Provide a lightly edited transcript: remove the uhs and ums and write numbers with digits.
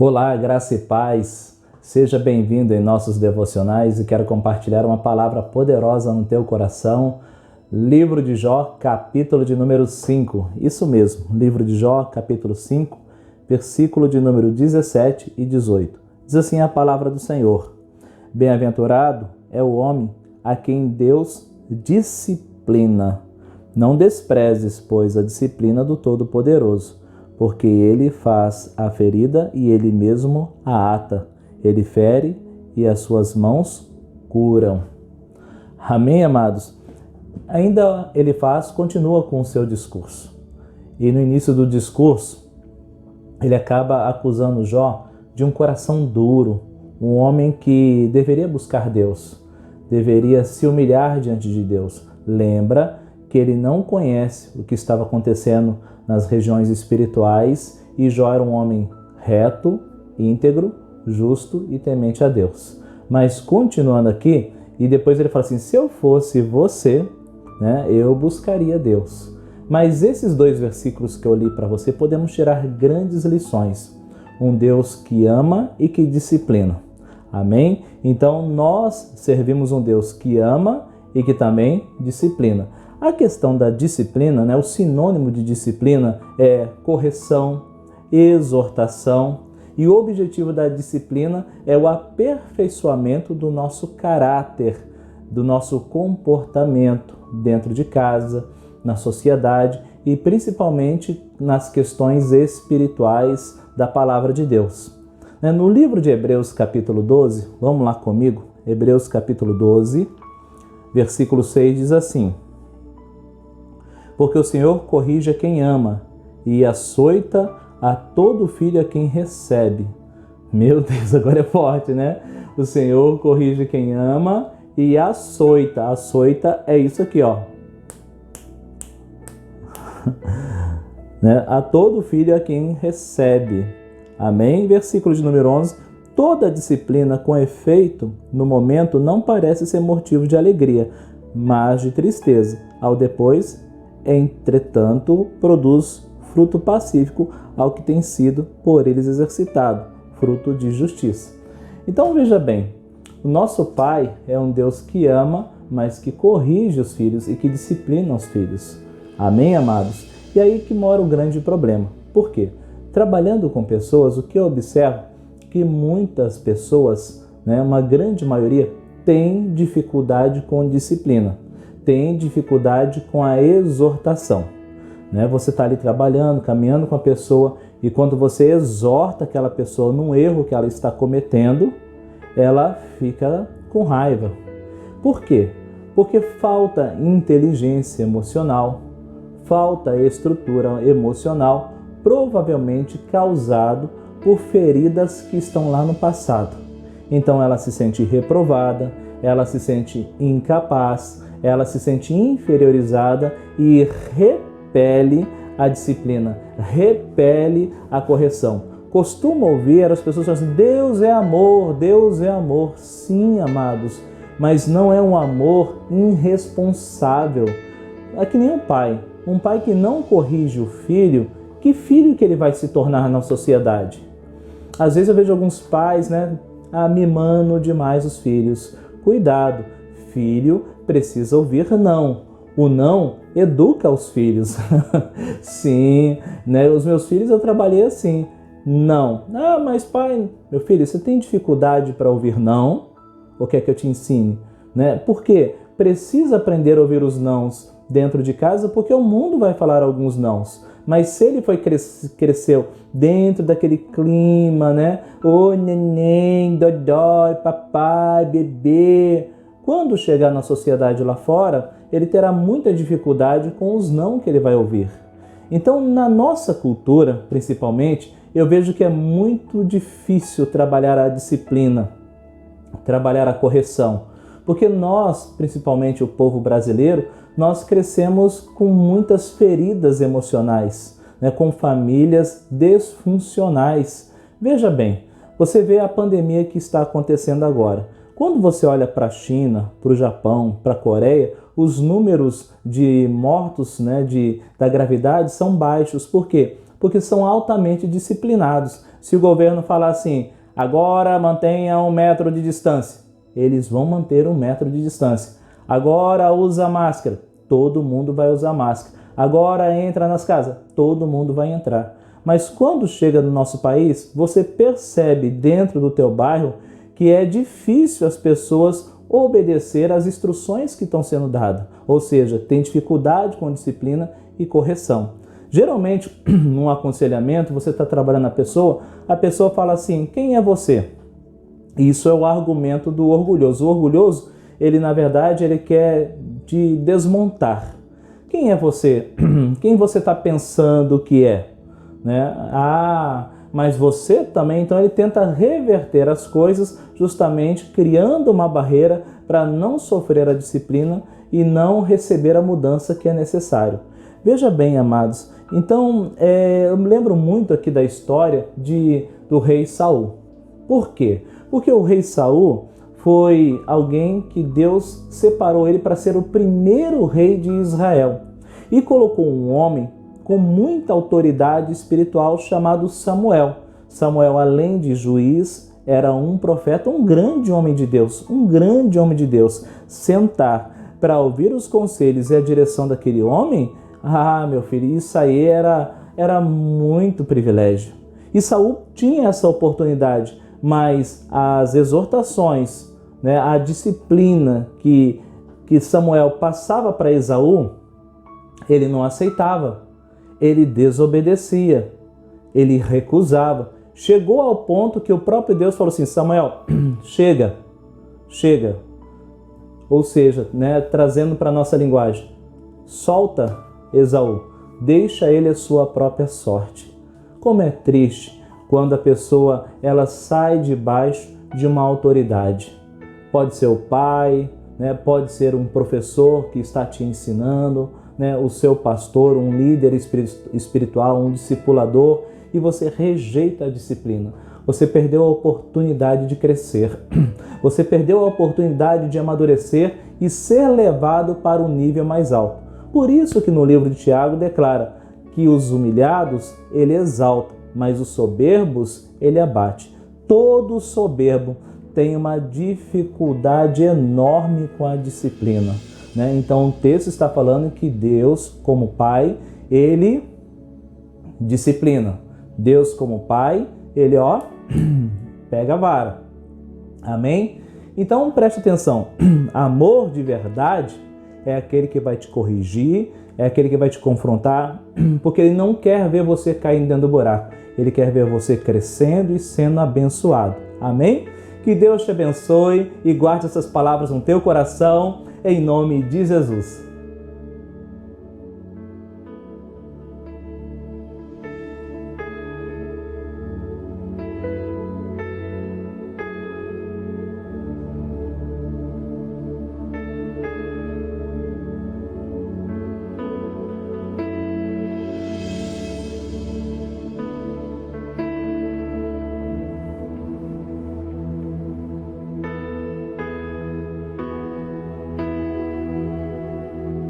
Olá, graça e paz. Seja bem-vindo em nossos devocionais e quero compartilhar uma palavra poderosa no teu coração. Livro de Jó, capítulo de número 5. Isso mesmo, livro de Jó, capítulo 5, versículo de número 17 e 18. Diz assim a palavra do Senhor: Bem-aventurado é o homem a quem Deus disciplina. Não desprezes, pois, a disciplina do Todo-Poderoso, porque ele faz a ferida e ele mesmo a ata. Ele fere e as suas mãos curam. Amém, amados? Ainda ele continua com o seu discurso. E no início do discurso, ele acaba acusando Jó de um coração duro, um homem que deveria buscar Deus, deveria se humilhar diante de Deus. Lembra que ele não conhece o que estava acontecendo nas regiões espirituais e Jó era um homem reto, íntegro, justo e temente a Deus. Mas continuando aqui, e depois ele fala assim: se eu fosse você, eu buscaria Deus. Mas esses dois versículos que eu li para você, podemos tirar grandes lições. Um Deus que ama e que disciplina. Amém? Então nós servimos um Deus que ama e que também disciplina. A questão da disciplina, o sinônimo de disciplina é correção, exortação, e o objetivo da disciplina é o aperfeiçoamento do nosso caráter, do nosso comportamento dentro de casa, na sociedade e principalmente nas questões espirituais da palavra de Deus. No livro de Hebreus capítulo 12, vamos lá comigo, Hebreus capítulo 12, versículo 6 diz assim: Porque o Senhor corrige a quem ama e açoita a todo filho a quem recebe. Meu Deus, agora é forte, né? O Senhor corrige quem ama e açoita. Açoita é isso aqui, ó. A todo filho a quem recebe. Amém? Versículo de número 11. Toda disciplina com efeito no momento não parece ser motivo de alegria, mas de tristeza. Ao depois, entretanto, produz fruto pacífico ao que tem sido por eles exercitado, fruto de justiça. Então veja bem, o nosso Pai é um Deus que ama, mas que corrige os filhos e que disciplina os filhos. Amém, amados? E aí que mora o grande problema. Por quê? Trabalhando com pessoas, o que eu observo é que muitas pessoas, uma grande maioria, tem dificuldade com disciplina, tem dificuldade com a exortação. Você está ali trabalhando, caminhando com a pessoa, e quando você exorta aquela pessoa num erro que ela está cometendo, ela fica com raiva. Por quê? Porque falta inteligência emocional, falta estrutura emocional, provavelmente causado por feridas que estão lá no passado. Então ela se sente reprovada, ela se sente incapaz, ela se sente inferiorizada e repele a disciplina, repele a correção. Costumo ouvir as pessoas falando assim: Deus é amor, Deus é amor. Sim, amados, mas não é um amor irresponsável. É que nem um pai que não corrige o filho, que filho que ele vai se tornar na sociedade? Às vezes eu vejo alguns pais, mimando demais os filhos. Cuidado, filho precisa ouvir não. O não educa os filhos. Sim, os meus filhos eu trabalhei assim. Não. Mas pai, meu filho, você tem dificuldade para ouvir não? Ou quer que eu te ensine? Por quê? Precisa aprender a ouvir os nãos dentro de casa, porque o mundo vai falar alguns nãos. Mas se ele cresceu dentro daquele clima, Ô neném, dodói, papai, bebê. Quando chegar na sociedade lá fora, ele terá muita dificuldade com os não que ele vai ouvir. Então, na nossa cultura, principalmente, eu vejo que é muito difícil trabalhar a disciplina, trabalhar a correção. Porque nós, principalmente o povo brasileiro, nós crescemos com muitas feridas emocionais, com famílias disfuncionais. Veja bem, você vê a pandemia que está acontecendo agora. Quando você olha para a China, para o Japão, para a Coreia, os números de mortos da gravidade são baixos. Por quê? porque são altamente disciplinados. Se o governo falar assim, agora mantenha 1 metro de distância, eles vão manter 1 metro de distância. Agora usa máscara, todo mundo vai usar máscara. Agora entra nas casas, todo mundo vai entrar. Mas quando chega no nosso país, você percebe dentro do teu bairro que é difícil as pessoas obedecer às instruções que estão sendo dadas. Ou seja, tem dificuldade com disciplina e correção. Geralmente, num aconselhamento, você está trabalhando a pessoa fala assim, quem é você? Isso é o argumento do orgulhoso. O orgulhoso, ele na verdade, ele quer te desmontar. Quem é você? Quem você está pensando que é? Né? Mas você também, então ele tenta reverter as coisas justamente criando uma barreira para não sofrer a disciplina e não receber a mudança que é necessário. Veja bem, amados, então eu me lembro muito aqui da história do rei Saul. Por quê? Porque o rei Saul foi alguém que Deus separou ele para ser o primeiro rei de Israel e colocou um homem com muita autoridade espiritual chamado Samuel. Samuel, além de juiz, era um profeta, um grande homem de Deus, Sentar para ouvir os conselhos e a direção daquele homem, meu filho, isso aí era muito privilégio. E Saul tinha essa oportunidade, mas as exortações, né, a disciplina que Samuel passava para Esaú, ele não aceitava. Ele desobedecia, ele recusava. Chegou ao ponto que o próprio Deus falou assim, Samuel, chega. Ou seja, né, trazendo para a nossa linguagem, solta Esaú, deixa ele a sua própria sorte. Como é triste quando a pessoa ela sai debaixo de uma autoridade. Pode ser o pai, né, pode ser um professor que está te ensinando, né, o seu pastor, um líder espiritual, um discipulador, e você rejeita a disciplina. Você perdeu a oportunidade de crescer. Você perdeu a oportunidade de amadurecer e ser levado para um nível mais alto. Por isso que no livro de Tiago declara que os humilhados ele exalta, mas os soberbos ele abate. Todo soberbo tem uma dificuldade enorme com a disciplina. Né? Então o texto está falando que Deus, como Pai, ele disciplina. Deus, como Pai, ele pega a vara. Amém? Então preste atenção. Amor de verdade é aquele que vai te corrigir, é aquele que vai te confrontar, porque ele não quer ver você caindo dentro do buraco. Ele quer ver você crescendo e sendo abençoado. Amém? Que Deus te abençoe e guarde essas palavras no teu coração. Em nome de Jesus.